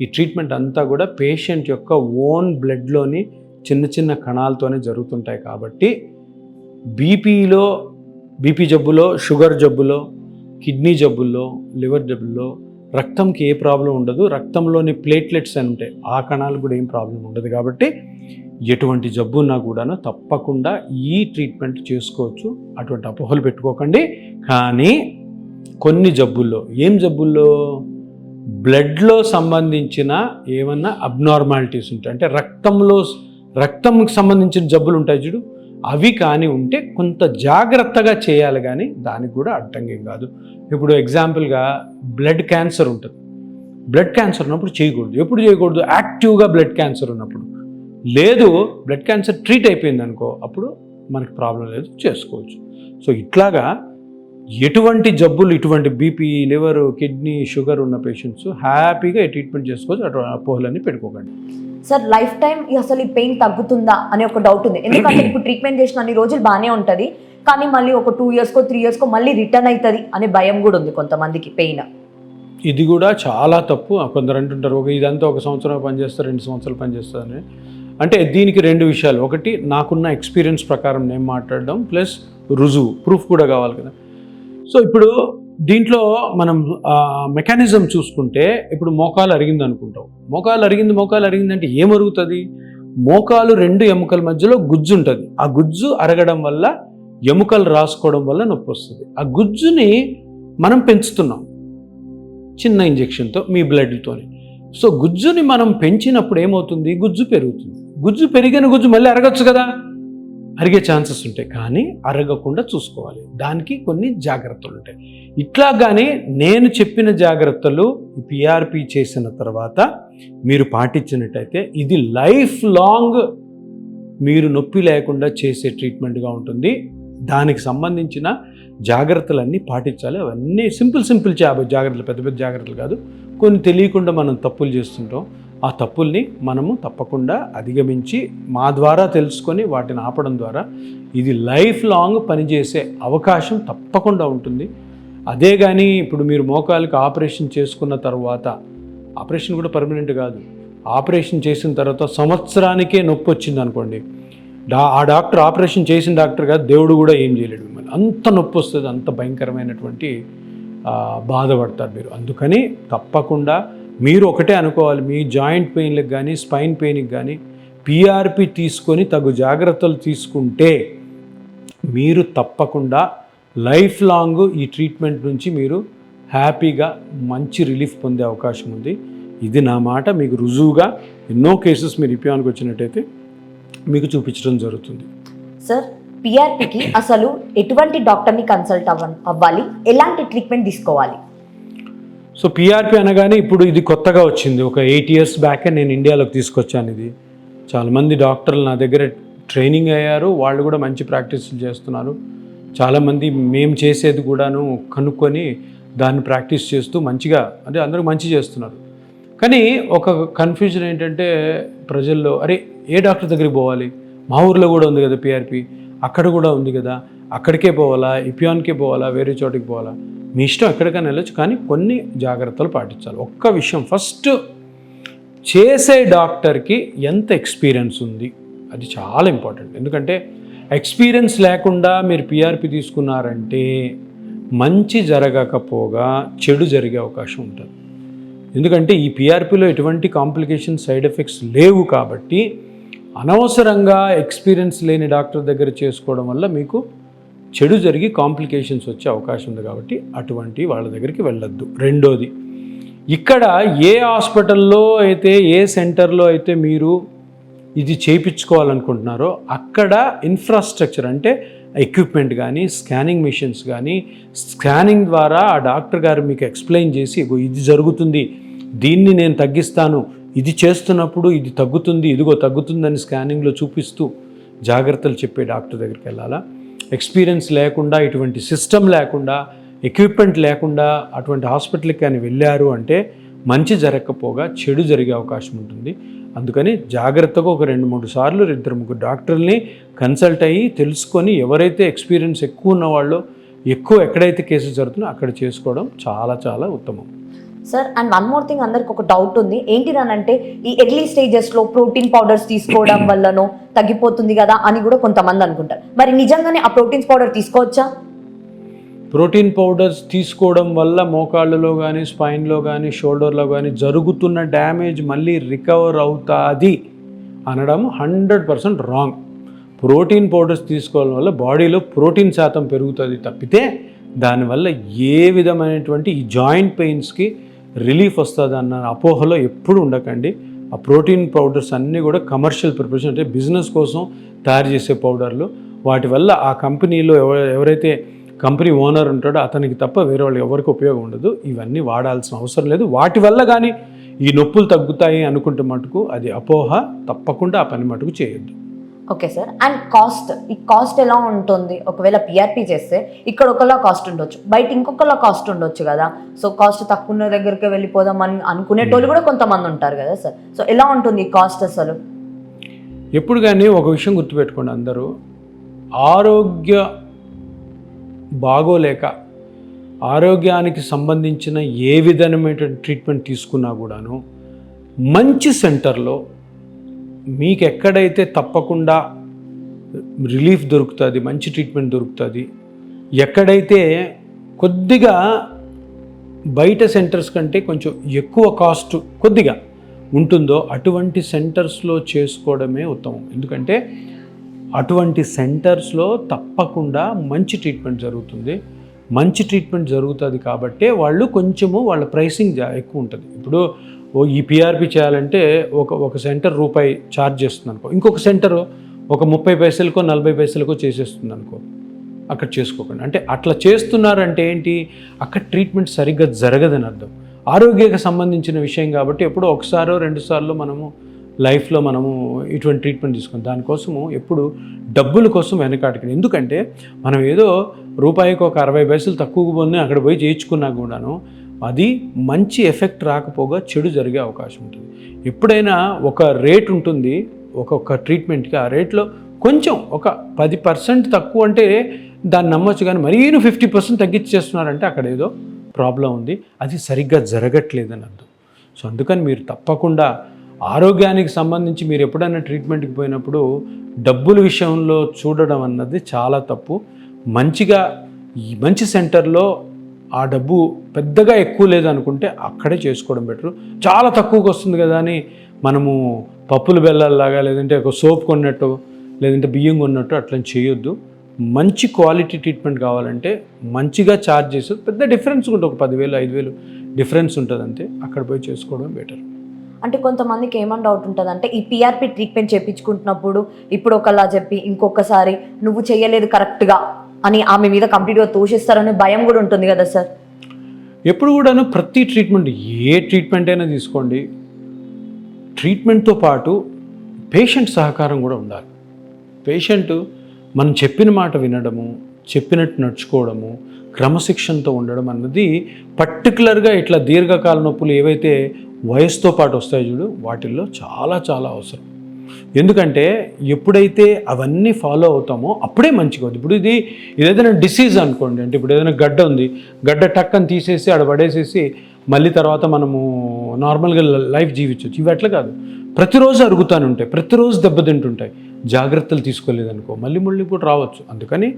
B: ఈ ట్రీట్మెంట్ అంతా కూడా పేషెంట్ యొక్క ఓన్ బ్లడ్లోని చిన్న చిన్న కణాలతోనే జరుగుతుంటాయి. కాబట్టి బీపీ జబ్బులో, షుగర్ జబ్బులో, కిడ్నీ జబ్బుల్లో, లివర్ జబ్బుల్లో రక్తంకి ఏ ప్రాబ్లం ఉండదు. రక్తంలోని ప్లేట్లెట్స్ అని ఉంటాయి, ఆ కణాలు కూడా ఏం ప్రాబ్లం ఉండదు. కాబట్టి ఎటువంటి జబ్బు ఉన్నా కూడాను తప్పకుండా ఈ ట్రీట్మెంట్ చేసుకోవచ్చు. అటువంటి అపోహలు పెట్టుకోకండి. కానీ కొన్ని జబ్బుల్లో, ఏం జబ్బుల్లో, బ్లడ్లో సంబంధించిన ఏమన్నా అబ్నార్మాలిటీస్ ఉంటాయి, అంటే రక్తంకి సంబంధించిన జబ్బులు ఉంటాయి చూడు, అవి కానీ ఉంటే కొంత జాగ్రత్తగా చేయాలి. కానీ దానికి కూడా అడ్డంకేం కాదు. ఇప్పుడు ఎగ్జాంపుల్గా బ్లడ్ క్యాన్సర్ ఉంటుంది. బ్లడ్ క్యాన్సర్ ఉన్నప్పుడు చేయకూడదు. ఎప్పుడు చేయకూడదు? యాక్టివ్గా బ్లడ్ క్యాన్సర్ ఉన్నప్పుడు. లేదు, బ్లడ్ క్యాన్సర్ ట్రీట్ అయిపోయింది అనుకో, అప్పుడు మనకి ప్రాబ్లం లేదు, చేసుకోవచ్చు. సో ఇట్లాగా ఎటువంటి జబ్బులు, ఇటువంటి బీపీ, లివర్, కిడ్నీ, షుగర్ ఉన్న పేషెంట్స్ హ్యాపీగా ట్రీట్మెంట్ చేసుకోవచ్చు. అటువంటి అపోహలన్నీ పెట్టుకోకండి.
A: సార్, లైఫ్ టైం అసలు ఈ పెయిన్ తగ్గుతుందా అనే ఒక డౌట్ ఉంది. ఎందుకంటే ఇప్పుడు ట్రీట్మెంట్ చేసిన అన్ని రోజులు బాగానే ఉంటుంది, కానీ మళ్ళీ ఒక 2 yearsకో 3 yearsకో మళ్ళీ రిటర్న్ అవుతుంది అనే భయం కూడా ఉంది కొంతమందికి పెయిన్.
B: ఇది కూడా చాలా తప్పు. కొందరు అంటుంటారు ఇదంతా 1 సంవత్సరం పనిచేస్తారు, 2 సంవత్సరాలు పనిచేస్తారని. అంటే దీనికి 2 విషయాలు. ఒకటి, నాకున్న ఎక్స్పీరియన్స్ ప్రకారం నేను మాట్లాడడం, ప్లస్ రుజువు, ప్రూఫ్ కూడా కావాలి కదా. సో ఇప్పుడు దీంట్లో మనం మెకానిజం చూసుకుంటే, ఇప్పుడు మోకాలు అరిగింది అనుకుంటాం. మోకాలు అరిగింది అంటే ఏమరుగుతుంది? మోకాలు 2 ఎముకల మధ్యలో గుజ్జు ఉంటుంది. ఆ గుజ్జు అరగడం వల్ల, ఎముకలు రాసుకోవడం వల్ల నొప్పి వస్తుంది. ఆ గుజ్జుని మనం పెంచుతున్నాం చిన్న ఇంజెక్షన్తో, మీ బ్లడ్తోని. సో గుజ్జుని మనం పెంచినప్పుడు ఏమవుతుంది? గుజ్జు పెరుగుతుంది. గుజ్జు పెరిగిన గుజ్జు మళ్ళీ అరగచ్చు కదా, అరిగే ఛాన్సెస్ ఉంటాయి. కానీ అరగకుండా చూసుకోవాలి. దానికి కొన్ని జాగ్రత్తలు ఉంటాయి. ఇట్లాగానే నేను చెప్పిన జాగ్రత్తలు పిఆర్పి చేసిన తర్వాత మీరు పాటించినట్టయితే ఇది లైఫ్ లాంగ్ మీరు నొప్పి లేకుండా చేసే ట్రీట్మెంట్గా ఉంటుంది. దానికి సంబంధించిన జాగ్రత్తలన్నీ పాటించాలి. అవన్నీ సింపుల్ జాగ్రత్తలు, పెద్ద జాగ్రత్తలు కాదు. కొన్ని తెలియకుండా మనం తప్పులు చేస్తుంటాం. ఆ తప్పుల్ని మనము తప్పకుండా అధిగమించి మా ద్వారా తెలుసుకొని వాటిని ఆపడం ద్వారా ఇది లైఫ్ లాంగ్ పనిచేసే అవకాశం తప్పకుండా ఉంటుంది. అదే కానీ ఇప్పుడు మీరు మోకాలికి ఆపరేషన్ చేసుకున్న తర్వాత, ఆపరేషన్ కూడా పర్మనెంట్ కాదు, ఆపరేషన్ చేసిన తర్వాత సంవత్సరానికే నొప్పి వచ్చింది అనుకోండి, ఆ డాక్టర్, ఆపరేషన్ చేసిన డాక్టర్ కాదు, దేవుడు కూడా ఏం చేయలేడు మిమ్మల్ని. అంత నొప్పి వస్తుంది, అంత భయంకరమైనటువంటి బాధపడతారు మీరు. అందుకని తప్పకుండా మీరు ఒకటే అనుకోవాలి, మీ జాయింట్ పెయిన్లకు కానీ, స్పైన్ పెయిన్కి కానీ పిఆర్పి తీసుకొని తగు జాగ్రత్తలు తీసుకుంటే మీరు తప్పకుండా లైఫ్ లాంగ్ ఈ ట్రీట్మెంట్ నుంచి మీరు హ్యాపీగా మంచి రిలీఫ్ పొందే అవకాశం ఉంది. ఇది నా మాట మీకు రుజువుగా ఎన్నో కేసెస్ మీరు ఇపియానికి వచ్చినట్టయితే మీకు చూపించడం జరుగుతుంది.
A: సార్, పిఆర్పికి అసలు ఎటువంటి డాక్టర్ని కన్సల్ట్ అవ్వాలి, ఎలాంటి ట్రీట్మెంట్ తీసుకోవాలి?
B: సో పిఆర్పి అనగానే ఇప్పుడు ఇది కొత్తగా వచ్చింది. ఒక 8 years బ్యాకే నేను ఇండియాలోకి తీసుకొచ్చాను. ఇది చాలామంది డాక్టర్లు నా దగ్గర ట్రైనింగ్ అయ్యారు, వాళ్ళు కూడా మంచి ప్రాక్టీసులు చేస్తున్నారు. చాలామంది మేము చేసేది కూడాను కనుక్కొని దాన్ని ప్రాక్టీస్ చేస్తూ మంచిగా, అంటే అందరూ మంచి చేస్తున్నారు. కానీ ఒక కన్ఫ్యూజన్ ఏంటంటే ప్రజల్లో, అరే ఏ డాక్టర్ దగ్గరికి పోవాలి, మా ఊర్లో కూడా ఉంది కదా పిఆర్పి, అక్కడ కూడా ఉంది కదా, అక్కడికే పోవాలా, ఎపియాన్కే పోవాలా, వేరే చోటికి పోవాలా? మీ ఇష్టం ఎక్కడికైనా వెళ్ళొచ్చు, కానీ కొన్ని జాగ్రత్తలు పాటించాలి. ఒక్క విషయం, ఫస్ట్ చేసే డాక్టర్కి ఎంత ఎక్స్పీరియన్స్ ఉంది, అది చాలా ఇంపార్టెంట్. ఎందుకంటే ఎక్స్పీరియన్స్ లేకుండా మీరు పిఆర్పి తీసుకున్నారంటే మంచి జరగకపోగా చెడు జరిగే అవకాశం ఉంటుంది. ఎందుకంటే ఈ పిఆర్పిలో ఎటువంటి కాంప్లికేషన్, సైడ్ ఎఫెక్ట్స్ లేవు కాబట్టి అనవసరంగా ఎక్స్పీరియన్స్ లేని డాక్టర్ దగ్గర చేసుకోవడం వల్ల మీకు చెడు జరిగి కాంప్లికేషన్స్ వచ్చే అవకాశం ఉంది. కాబట్టి అటువంటి వాళ్ళ దగ్గరికి వెళ్ళొద్దు. రెండోది, ఇక్కడ ఏ హాస్పిటల్లో అయితే, ఏ సెంటర్లో అయితే మీరు ఇది చేయించుకోవాలనుకుంటున్నారో అక్కడ ఇన్ఫ్రాస్ట్రక్చర్, అంటే ఎక్విప్మెంట్ కానీ, స్కానింగ్ మిషన్స్ కానీ, స్కానింగ్ ద్వారా ఆ డాక్టర్ గారు మీకు ఎక్స్ప్లెయిన్ చేసి, ఇది జరుగుతుంది, దీన్ని నేను తగ్గిస్తాను, ఇది చేస్తున్నప్పుడు ఇది తగ్గుతుంది, ఇదిగో తగ్గుతుందని స్కానింగ్లో చూపిస్తూ జాగ్రత్తలు చెప్పే డాక్టర్ దగ్గరికి వెళ్ళాలా. ఎక్స్పీరియన్స్ లేకుండా, ఇటువంటి సిస్టమ్ లేకుండా, ఎక్విప్మెంట్ లేకుండా అటువంటి హాస్పిటల్కి కానీ వెళ్ళారు అంటే మంచి జరగకపోగా చెడు జరిగే అవకాశం ఉంటుంది. అందుకని జాగ్రత్తగా ఒక 2-3 సార్లు 2-3 డాక్టర్ని కన్సల్ట్ అయ్యి తెలుసుకొని, ఎవరైతే ఎక్స్పీరియన్స్ ఎక్కువ ఉన్నవాళ్ళో, ఎక్కువ ఎక్కడైతే కేసెస్ జరుగుతుందో అక్కడ చేసుకోవడం చాలా చాలా ఉత్తమం.
A: Sir, and one more thing, అందరికి ఒక డౌట్ ఉంది. ఏంటిదనంటే ఈ ఎర్లీ స్టేజెస్లో ప్రోటీన్ పౌడర్స్ తీసుకోవడం వల్లనో తగ్గిపోతుంది కదా అని కూడా కొంతమంది అనుకుంటారు. మరి నిజంగానే ఆ ప్రోటీన్స్ పౌడర్ తీసుకోవచ్చా?
B: ప్రోటీన్ పౌడర్స్ తీసుకోవడం వల్ల మోకాళ్ళలో కానీ, స్పైన్లో కానీ, షోల్డర్లో కానీ జరుగుతున్న డ్యామేజ్ మళ్ళీ రికవర్ అవుతుంది అనడం 100% రాంగ్. ప్రోటీన్ పౌడర్స్ తీసుకోవడం వల్ల బాడీలో ప్రోటీన్ శాతం పెరుగుతుంది తప్పితే దానివల్ల ఏ విధమైనటువంటి ఈ జాయింట్ పెయిన్స్కి రిలీఫ్ వస్తుంది అన్న అపోహలో ఎప్పుడు ఉండకండి. ఆ ప్రోటీన్ పౌడర్స్ అన్నీ కూడా కమర్షియల్ ప్రిపరేషన్, అంటే బిజినెస్ కోసం తయారు చేసే పౌడర్లు. వాటి వల్ల ఆ కంపెనీలో ఎవరైతే కంపెనీ ఓనర్ ఉంటాడో అతనికి తప్ప వేరే వాళ్ళు ఎవరికి ఉపయోగం ఉండదు. ఇవన్నీ వాడాల్సిన అవసరం లేదు. వాటి వల్ల కానీ ఈ నొప్పులు తగ్గుతాయి అనుకుంటే మటుకు అది అపోహ. తప్పకుండా ఆ పని మటుకు చేయొద్దు.
A: ఓకే సార్, అండ్ ఈ కాస్ట్ ఎలా ఉంటుంది? ఒకవేళ పిఆర్పి చేస్తే ఇక్కడ ఒకలా కాస్ట్ ఉండొచ్చు, బయట ఇంకొకలా కాస్ట్ ఉండొచ్చు కదా. సో కాస్ట్ తక్కువ ఉన్న దగ్గరికి వెళ్ళిపోదాం అని అనుకునేటోళ్ళు కూడా కొంతమంది ఉంటారు కదా సార్. సో ఎలా ఉంటుంది ఈ కాస్ట్ అసలు?
B: ఎప్పుడు కానీ ఒక విషయం గుర్తుపెట్టుకోండి అందరూ, ఆరోగ్య బాగోలేక ఆరోగ్యానికి సంబంధించిన ఏ విధమైన ట్రీట్మెంట్ తీసుకున్నా కూడాను మంచి సెంటర్లో మీకు ఎక్కడైతే తప్పకుండా రిలీఫ్ దొరుకుతుంది, మంచి ట్రీట్మెంట్ దొరుకుతుంది, ఎక్కడైతే కొద్దిగా బయట సెంటర్స్ కంటే కొంచెం ఎక్కువ కాస్ట్ కొద్దిగా ఉంటుందో అటువంటి సెంటర్స్లో చేసుకోవడమే ఉత్తమం. ఎందుకంటే అటువంటి సెంటర్స్లో తప్పకుండా మంచి ట్రీట్మెంట్ జరుగుతుంది. మంచి ట్రీట్మెంట్ జరుగుతుంది కాబట్టి వాళ్ళు కొంచెము వాళ్ళ ప్రైసింగ్ ఎక్కువ ఉంటుంది. ఇప్పుడు ఈ పిఆర్పి చేయాలంటే ఒక సెంటర్ రూపాయి ఛార్జ్ చేస్తుంది అనుకో, ఇంకొక సెంటర్ ఒక 30 పైసలకో 40 పైసలకో చేసేస్తుంది అనుకో, అక్కడ చేసుకోకండి. అంటే అట్లా చేస్తున్నారంటే ఏంటి, అక్కడ ట్రీట్మెంట్ సరిగ్గా జరగదని అర్థం. ఆరోగ్యానికి సంబంధించిన విషయం కాబట్టి ఎప్పుడో ఒకసారో 2 సార్లు మనము లైఫ్లో మనము ఇటువంటి ట్రీట్మెంట్ తీసుకుంటాం. దానికోసము ఎప్పుడు డబ్బుల కోసం వెనకాడకండి. ఎందుకంటే మనం ఏదో రూపాయికి ఒక 60 పైసలు తక్కువ పొంది అక్కడ పోయి చేయించుకున్నా కూడాను అది మంచి ఎఫెక్ట్ రాకపోగా చెడు జరిగే అవకాశం ఉంటుంది. ఎప్పుడైనా ఒక రేట్ ఉంటుంది ఒక్కొక్క ట్రీట్మెంట్కి, ఆ రేట్లో కొంచెం ఒక 10% తక్కువ అంటే దాన్ని నమ్మొచ్చు, కానీ మరీ 50% తగ్గించేస్తున్నారంటే అక్కడ ఏదో ప్రాబ్లం ఉంది, అది సరిగ్గా జరగట్లేదని అర్థం. సో అందుకని మీరు తప్పకుండా ఆరోగ్యానికి సంబంధించి మీరు ఎప్పుడైనా ట్రీట్మెంట్కి పోయినప్పుడు డబ్బుల విషయంలో చూడడం అన్నది చాలా తప్పు. మంచి సెంటర్లో ఆ డబ్బు పెద్దగా ఎక్కువ లేదనుకుంటే అక్కడే చేసుకోవడం బెటరు. చాలా తక్కువకి వస్తుంది కదా అని మనము పప్పులు బెల్లాల్లాగా, లేదంటే ఒక సోప్ కొన్నట్టు, లేదంటే బియ్యం కొన్నట్టు అట్లా చేయొద్దు. మంచి క్వాలిటీ ట్రీట్మెంట్ కావాలంటే మంచిగా ఛార్జ్ చేసి, పెద్ద డిఫరెన్స్ ఉంటుంది, ఒక 10,000 5,000 డిఫరెన్స్ ఉంటుంది అంతే, అక్కడ పోయి చేసుకోవడం బెటర్.
A: అంటే కొంతమందికి ఏమని డౌట్ ఉంటుంది అంటే ఈ పిఆర్పి ట్రీట్మెంట్ చేయించుకుంటున్నప్పుడు ఇప్పుడు ఒకలా చెప్పి ఇంకొకసారి నువ్వు చేయలేదు కరెక్ట్గా అని ఆమె మీద కంప్లీట్గా తోషిస్తారనే భయం కూడా ఉంటుంది కదా సార్.
B: ఎప్పుడు కూడాను ప్రతి ట్రీట్మెంట్, ఏ ట్రీట్మెంట్ అయినా తీసుకోండి, ట్రీట్మెంట్తో పాటు పేషెంట్ సహకారం కూడా ఉండాలి. పేషెంట్ మనం చెప్పిన మాట వినడము, చెప్పినట్టు నడుచుకోవడము, క్రమశిక్షణతో ఉండడం అన్నది పర్టికులర్గా ఇట్లా దీర్ఘకాల నొప్పులు ఏవైతే వయసుతో పాటు వస్తాయో చూడు, వాటిల్లో చాలా చాలా అవసరం. ఎందుకంటే ఎప్పుడైతే అవన్నీ ఫాలో అవుతామో అప్పుడే మంచిగా అవుతుంది. ఇప్పుడు ఇది ఏదైనా డిసీజ్ అనుకోండి, అంటే ఇప్పుడు ఏదైనా గడ్డ ఉంది, గడ్డ టక్కని తీసేసి ఆడ పడేసేసి మళ్ళీ తర్వాత మనము నార్మల్గా లైఫ్ జీవించవచ్చు. ఇవి అట్లా కాదు, ప్రతిరోజు అరుగుతాను ఉంటాయి, ప్రతిరోజు దెబ్బతింటుంటాయి. జాగ్రత్తలు తీసుకోలేదనుకో మళ్ళీ కూడా రావచ్చు. అందుకని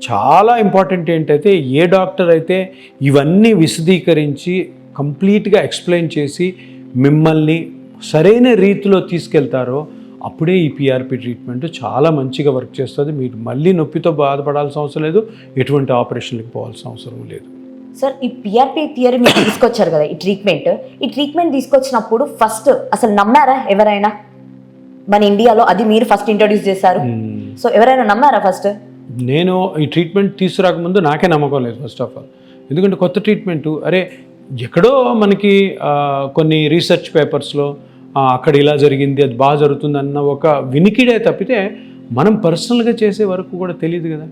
B: చాలా ఇంపార్టెంట్ ఏంటైతే ఏ డాక్టర్ అయితే ఇవన్నీ విశదీకరించి కంప్లీట్గా ఎక్స్ప్లెయిన్ చేసి మిమ్మల్ని సరైన రీతిలో తీసుకెళ్తారో అప్పుడే ఈ పిఆర్పి ట్రీట్మెంట్ చాలా మంచిగా వర్క్ చేస్తుంది. మీరు మళ్ళీ నొప్పితో బాధపడాల్సిన అవసరం లేదు, ఎటువంటి ఆపరేషన్కి పోవాల్సిన అవసరం లేదు.
A: సార్ ఈ పిఆర్పి థియరీ మీరు తీసుకొచ్చారు కదా, ఈ ట్రీట్మెంట్ తీసుకొచ్చినప్పుడు ఫస్ట్ అసలు నమ్మారా ఎవరైనా? మన ఇండియాలో అది మీరు ఫస్ట్ ఇంట్రొడ్యూస్ చేశారు, సో ఎవరైనా నమ్మారా ఫస్ట్?
B: నేను ఈ ట్రీట్మెంట్ తీసుకురాకముందు నాకే నమ్మకం లేదు ఫస్ట్ ఆఫ్ ఆల్. ఎందుకంటే కొత్త ట్రీట్మెంటు, అరే ఎక్కడో మనకి కొన్ని రీసెర్చ్ పేపర్స్లో అక్కడ ఇలా జరిగింది, అది బాగా జరుగుతుంది అన్న ఒక వినికిడే తప్పితే మనం పర్సనల్గా చేసే వరకు కూడా తెలియదు కదా.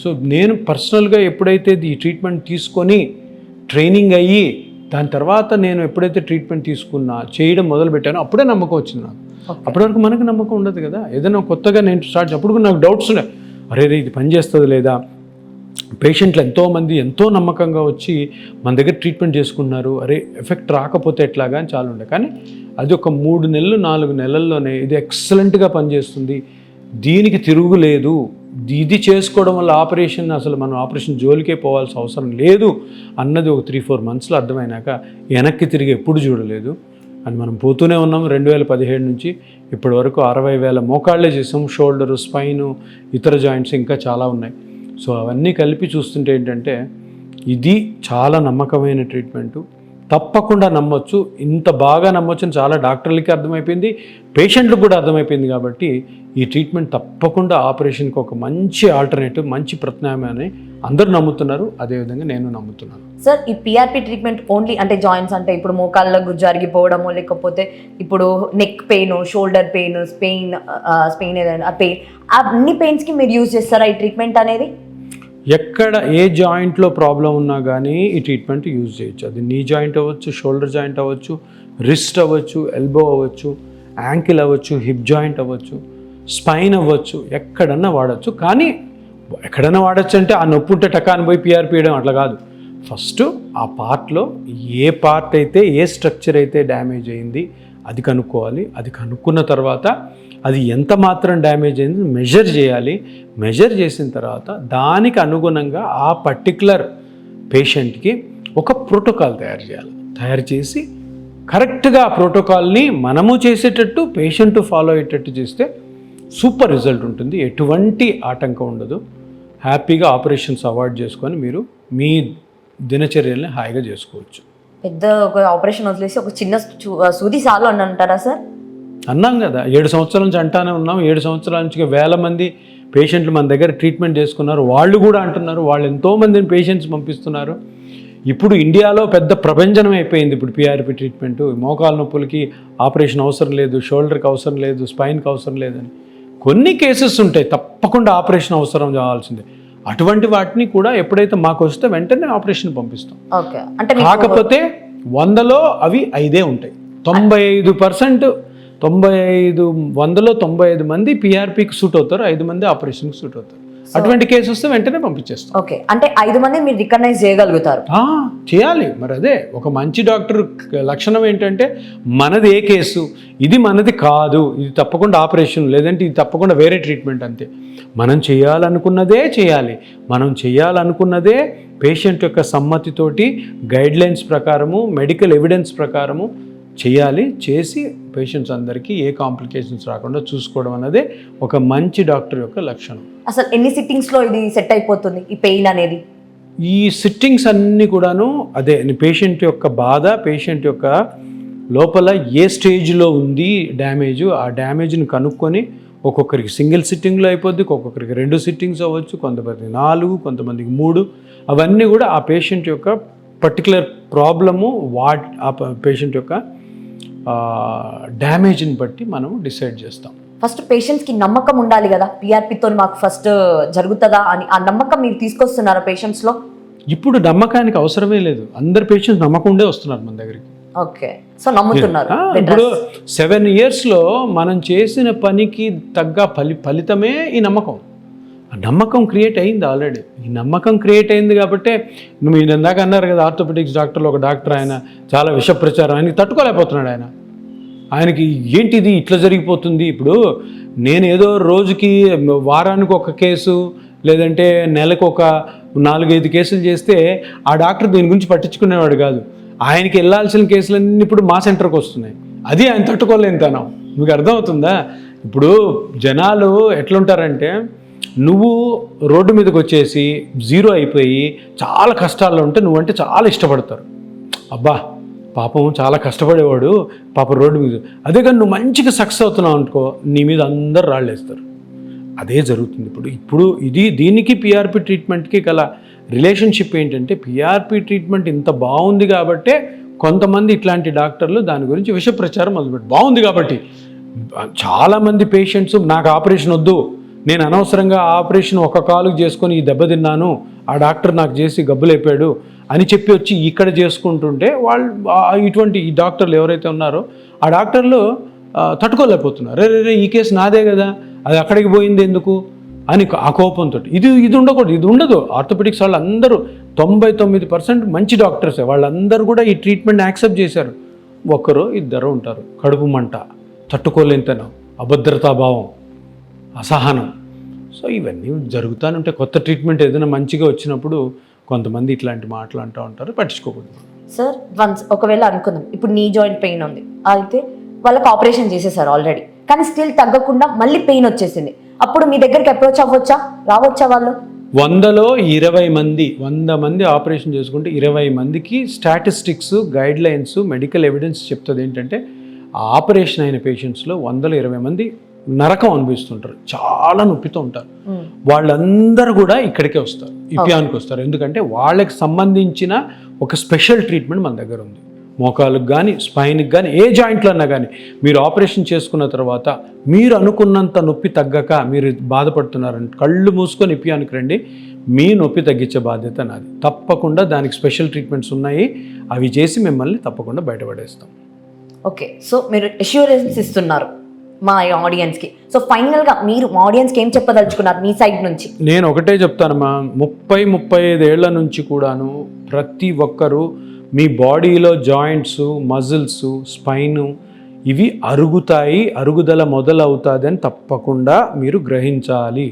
B: సో నేను పర్సనల్గా ఎప్పుడైతే ఈ ట్రీట్మెంట్ తీసుకొని ట్రైనింగ్ అయ్యి దాని తర్వాత నేను ఎప్పుడైతే ట్రీట్మెంట్ తీసుకున్నా చేయడం మొదలుపెట్టానో అప్పుడే నమ్మకం వచ్చింది నాకు. అప్పటి వరకు మనకు నమ్మకం ఉండదు కదా. ఏదైనా కొత్తగా నేను స్టార్ట్ అప్పుడు కూడా నాకు డౌట్స్ ఉన్నాయి, అరే ఇది పని చేస్తుంది లేదా. పేషెంట్లు ఎంతోమంది ఎంతో నమ్మకంగా వచ్చి మన దగ్గర ట్రీట్మెంట్ చేసుకున్నారు, అరే ఎఫెక్ట్ రాకపోతే ఎట్లాగా అని చాలా ఉండే. కానీ అది ఒక 3 నెలలు 4 నెలల్లోనే ఇది ఎక్సలెంట్గా పనిచేస్తుంది, దీనికి తిరుగులేదు, ఇది చేసుకోవడం వల్ల అసలు మనం ఆపరేషన్ జోలికే పోవాల్సిన అవసరం లేదు అన్నది ఒక 3-4 మంత్స్లో అర్థమైనాక వెనక్కి తిరిగి ఎప్పుడు చూడలేదు. అని మనం పోతూనే ఉన్నాం. 2017 నుంచి ఇప్పటి వరకు 60,000 మోకాళ్ళే చేసాం, షోల్డరు, స్పైను, ఇతర జాయింట్స్ ఇంకా చాలా ఉన్నాయి. సో అవన్నీ కలిపి చూస్తుంటే ఏంటంటే ఇది చాలా నమ్మకమైన ట్రీట్మెంటు, తప్పకుండా నమ్మొచ్చు. ఇంత బాగా నమ్మొచ్చు అని చాలా డాక్టర్లకి అర్థమైపోయింది, పేషెంట్లకు కూడా అర్థమైపోయింది. కాబట్టి ఈ ట్రీట్మెంట్ తప్పకుండా ఆపరేషన్కి ఒక మంచి ఆల్టర్నేటివ్, మంచి ప్రత్యామ్నాయాన్ని అందరూ నమ్ముతున్నారు, అదేవిధంగా నేను నమ్ముతున్నాను.
A: సార్ ఈ పిఆర్పి ట్రీట్మెంట్ ఓన్లీ అంటే జాయింట్స్ అంటే ఇప్పుడు మోకాళ్ళకు జరిగిపోవడము, లేకపోతే ఇప్పుడు neck pain, shoulder pain, Spain ఏదైనా పెయిన్, అన్ని పెయిన్స్కి మీరు యూజ్ చేస్తారా ఈ ట్రీట్మెంట్ అనేది?
B: ఎక్కడ ఏ జాయింట్లో ప్రాబ్లం ఉన్నా కానీ ఈ ట్రీట్మెంట్ యూజ్ చేయొచ్చు. అది నీ జాయింట్ అవ్వచ్చు, షోల్డర్ జాయింట్ అవ్వచ్చు, రిస్ట్ అవ్వచ్చు, ఎల్బో అవ్వచ్చు, యాంకిల్ అవ్వచ్చు, హిప్ జాయింట్ అవ్వచ్చు, స్పైన్ అవ్వచ్చు, ఎక్కడన్నా వాడచ్చు. కానీ ఎక్కడన్నా వాడచ్చు అంటే ఆ నొప్పి ఉంటే టకాన్ని పోయి పిఆర్పి వేయడం అట్లా కాదు. ఫస్ట్ ఆ పార్ట్లో ఏ పార్ట్ అయితే, ఏ స్ట్రక్చర్ అయితే డ్యామేజ్ అయింది అది కనుక్కోవాలి. అది కనుక్కున్న తర్వాత అది ఎంత మాత్రం డ్యామేజ్ అయింది మెజర్ చేయాలి. మెజర్ చేసిన తర్వాత దానికి అనుగుణంగా ఆ పర్టికులర్ పేషెంట్కి ఒక ప్రోటోకాల్ తయారు చేయాలి. తయారు చేసి కరెక్ట్గా ఆ ప్రోటోకాల్ని మనము చేసేటట్టు పేషెంట్ ఫాలో అయ్యేటట్టు చేస్తే సూపర్ రిజల్ట్ ఉంటుంది, ఎటువంటి ఆటంకం ఉండదు. హ్యాపీగా ఆపరేషన్స్ అవాయిడ్ చేసుకొని మీరు మీ దినచర్యల్ని హాయిగా చేసుకోవచ్చు.
A: పెద్ద ఒక ఆపరేషన్ వదిలేసి ఒక చిన్న సూది సాలు అని అంటారా సార్?
B: అన్నాం కదా, 7 సంవత్సరాల నుంచి అంటానే ఉన్నాం. 7 సంవత్సరాల నుంచి వేల మంది పేషెంట్లు మన దగ్గర ట్రీట్మెంట్ చేసుకున్నారు. వాళ్ళు కూడా అంటున్నారు, వాళ్ళు ఎంతోమందిని పేషెంట్స్ పంపిస్తున్నారు. ఇప్పుడు ఇండియాలో పెద్ద ప్రపంచం అయిపోయింది ఇప్పుడు పిఆర్పి ట్రీట్మెంటు. మోకాలు నొప్పులకి ఆపరేషన్ అవసరం లేదు, షోల్డర్కి అవసరం లేదు, స్పైన్కి అవసరం లేదని కొన్ని కేసెస్ ఉంటాయి, తప్పకుండా ఆపరేషన్ అవసరం కావాల్సిందే. అటువంటి వాటిని కూడా ఎప్పుడైతే మాకు వస్తే వెంటనే ఆపరేషన్ పంపిస్తాం. కాకపోతే 100లో అవి 5 ఉంటాయి. 100లో 95 మంది పిఆర్పికి సూట్ అవుతారు, 5 మంది ఆపరేషన్కి సూట్ అవుతారు. అటువంటి కేసు వస్తే వెంటనే పంపించేస్తాం.
A: ఓకే, అంటే 5 మంది మీరు రికగ్నైజ్ చేయగలుగుతారు.
B: చేయాలి మరి. అదే ఒక మంచి డాక్టర్ లక్షణం ఏంటంటే మనది ఏ కేసు, ఇది మనది కాదు, ఇది తప్పకుండా ఆపరేషన్, లేదంటే ఇది తప్పకుండా వేరే ట్రీట్మెంట్, అంతే. మనం చేయాలనుకున్నదే చేయాలి. మనం చేయాలనుకున్నదే పేషెంట్ యొక్క సమ్మతితోటి గైడ్లైన్స్ ప్రకారము, మెడికల్ ఎవిడెన్స్ ప్రకారము చేయాలి. చేసి పేషెంట్స్ అందరికీ ఏ కాంప్లికేషన్స్ రాకుండా చూసుకోవడం అన్నదే ఒక మంచి డాక్టర్ యొక్క లక్షణం.
A: అసలు ఎన్ని సిట్టింగ్స్లో ఇది సెట్ అయిపోతుంది ఈ పెయిన్ అనేది?
B: ఈ సిట్టింగ్స్ అన్నీ కూడాను అదే పేషెంట్ యొక్క బాధ, పేషెంట్ యొక్క లోపల ఏ స్టేజ్లో ఉంది డ్యామేజ్, ఆ డ్యామేజ్ని కనుక్కొని ఒక్కొక్కరికి సింగిల్ సిట్టింగ్లో అయిపోద్ది, ఒక్కొక్కరికి 2 సిట్టింగ్స్ అవ్వచ్చు, కొంతమందికి 4, కొంతమందికి 3. అవన్నీ కూడా ఆ పేషెంట్ యొక్క పర్టికులర్ ప్రాబ్లము ఆ పేషెంట్ యొక్క డ్యామేజ్ని బట్టి మనం డిసైడ్ చేస్తాం.
A: ఫస్ట్ పేషెంట్స్కి నమ్మకం ఉండాలి కదా, పిఆర్పితో మాకు ఫస్ట్ జరుగుతుందా అని. ఆ నమ్మకం మీరు తీసుకొస్తున్నారా పేషెంట్స్లో?
B: ఇప్పుడు నమ్మకానికి అవసరమే లేదు, అందరు పేషెంట్స్ నమ్మకం ఉండే వస్తున్నారు మన దగ్గరికి.
A: ఓకే, సో నమ్ముతున్నారు.
B: ఇప్పుడు 7 yearsలో మనం చేసిన పనికి తగ్గ ఫలితమే ఈ నమ్మకం. ఆ నమ్మకం క్రియేట్ అయింది ఆల్రెడీ. ఈ నమ్మకం క్రియేట్ అయింది కాబట్టి మీరు ఇందాక అన్నారు కదా, ఆర్థోపెడిక్స్ డాక్టర్లో ఒక డాక్టర్, ఆయన చాలా విష ప్రచారం, ఆయనకి తట్టుకోలేకపోతున్నాడు. ఆయనకి ఏంటిది ఇట్లా జరిగిపోతుంది. ఇప్పుడు నేను ఏదో రోజుకి వారానికి ఒక కేసు లేదంటే నెలకు ఒక 4-5 కేసులు చేస్తే ఆ డాక్టర్ దీని గురించి పట్టించుకునేవాడు కాదు. ఆయనకి వెళ్ళాల్సిన కేసులన్నీ ఇప్పుడు మా సెంటర్కి వస్తున్నాయి. అది ఆయన తట్టుకోలేనితనం. మీకు అర్థమవుతుందా? ఇప్పుడు జనాలు ఎట్లుంటారంటే, నువ్వు రోడ్డు మీదకి వచ్చేసి 0 అయిపోయి చాలా కష్టాల్లో ఉంటే నువ్వంటే చాలా ఇష్టపడతారు. అబ్బా పాపం చాలా కష్టపడేవాడు, పాప రోడ్డు మీద. అదే కానీ నువ్వు మంచిగా సక్సెస్ అవుతున్నావు అనుకో, నీ మీద అందరు రాళ్ళేస్తారు. అదే జరుగుతుంది ఇప్పుడు దీనికి పిఆర్పి ట్రీట్మెంట్కి గల రిలేషన్షిప్ ఏంటంటే, పిఆర్పి ట్రీట్మెంట్ ఇంత బాగుంది కాబట్టే కొంతమంది ఇట్లాంటి డాక్టర్లు దాని గురించి విష ప్రచారం మొదలుపెట్టి, బాగుంది కాబట్టి చాలామంది పేషెంట్స్ నాకు ఆపరేషన్ వద్దు, నేను అనవసరంగా ఆపరేషన్ ఒక కాలుకి చేసుకొని ఈ దెబ్బతిన్నాను, ఆ డాక్టర్ నాకు చేసి గబ్బులైపోయాడు అని చెప్పి వచ్చి ఇక్కడ చేసుకుంటుంటే వాళ్ళు ఇటువంటి ఈ డాక్టర్లు ఎవరైతే ఉన్నారో ఆ డాక్టర్లు తట్టుకోలేకపోతున్నారు. రే ఈ కేసు నాదే కదా, అది అక్కడికి పోయింది ఎందుకు అని ఆ కోపంతో. ఇది ఉండకూడదు, ఇది ఉండదు. ఆర్థోపెడిక్స్ వాళ్ళు అందరూ 99% మంచి డాక్టర్సే, వాళ్ళందరూ కూడా ఈ ట్రీట్మెంట్ యాక్సెప్ట్ చేశారు. 1-2 ఉంటారు కడుపు మంట, తట్టుకోలేనితనం, అభద్రతాభావం, అసహనం. సో ఇవన్నీ జరుగుతానంటే కొత్త ట్రీట్మెంట్ ఏదైనా మంచిగా వచ్చినప్పుడు కొంతమంది ఇట్లాంటి మాటలు అంటూ ఉంటారు, పట్టించుకోకూడదు.
A: సార్ వన్స్ ఒకవేళ అనుకుందాం, ఇప్పుడు నీ జాయింట్ పెయిన్ ఉంది, అయితే వాళ్ళకి ఆపరేషన్ చేసేసారు ఆల్రెడీ, కానీ స్టిల్ తగ్గకుండా మళ్ళీ పెయిన్ వచ్చేసింది, అప్పుడు మీ దగ్గరికి అప్రోచ్ అవ్వచ్చా, రావచ్చా? వాళ్ళు
B: 100లో 20 మంది, 100 మంది ఆపరేషన్ చేసుకుంటే 20 మందికి statistics, guide lines, medical evidence చెప్తుంది ఏంటంటే, ఆపరేషన్ అయిన పేషెంట్స్లో 100లో 20 మంది నరకం అనుభవిస్తుంటారు, చాలా నొప్పితో ఉంటారు. వాళ్ళందరూ కూడా ఇక్కడికే వస్తారు, ఇపియానికి వస్తారు. ఎందుకంటే వాళ్ళకి సంబంధించిన ఒక స్పెషల్ ట్రీట్మెంట్ మన దగ్గర ఉంది. మోకాలకు కానీ, స్పైన్కి కానీ, ఏ జాయింట్లో అన్నా కానీ మీరు ఆపరేషన్ చేసుకున్న తర్వాత మీరు అనుకున్నంత నొప్పి తగ్గక మీరు బాధపడుతున్నారంటే కళ్ళు మూసుకొని ఇపియానికి రండి, మీ నొప్పి తగ్గించే బాధ్యత నాది. తప్పకుండా దానికి స్పెషల్ ట్రీట్మెంట్స్ ఉన్నాయి, అవి చేసి మిమ్మల్ని తప్పకుండా బయటపడేస్తాం.
A: ఓకే, సో మీరు అష్యూరెన్స్ ఇస్తున్నారు మా ఆడియన్స్కి. సో ఫైనల్గా మీరు మా ఆడియన్స్కి ఏం చెప్పదలుచుకున్నారు మీ సైడ్ నుంచి?
B: నేను ఒకటే చెప్తానమ్మా, 30-35 ఏళ్ల నుంచి కూడాను ప్రతి ఒక్కరూ మీ బాడీలో జాయింట్స్, మజిల్స్, స్పైను ఇవి అరుగుతాయి, అరుగుదల మొదలవుతుంది అని తప్పకుండా మీరు గ్రహించాలి.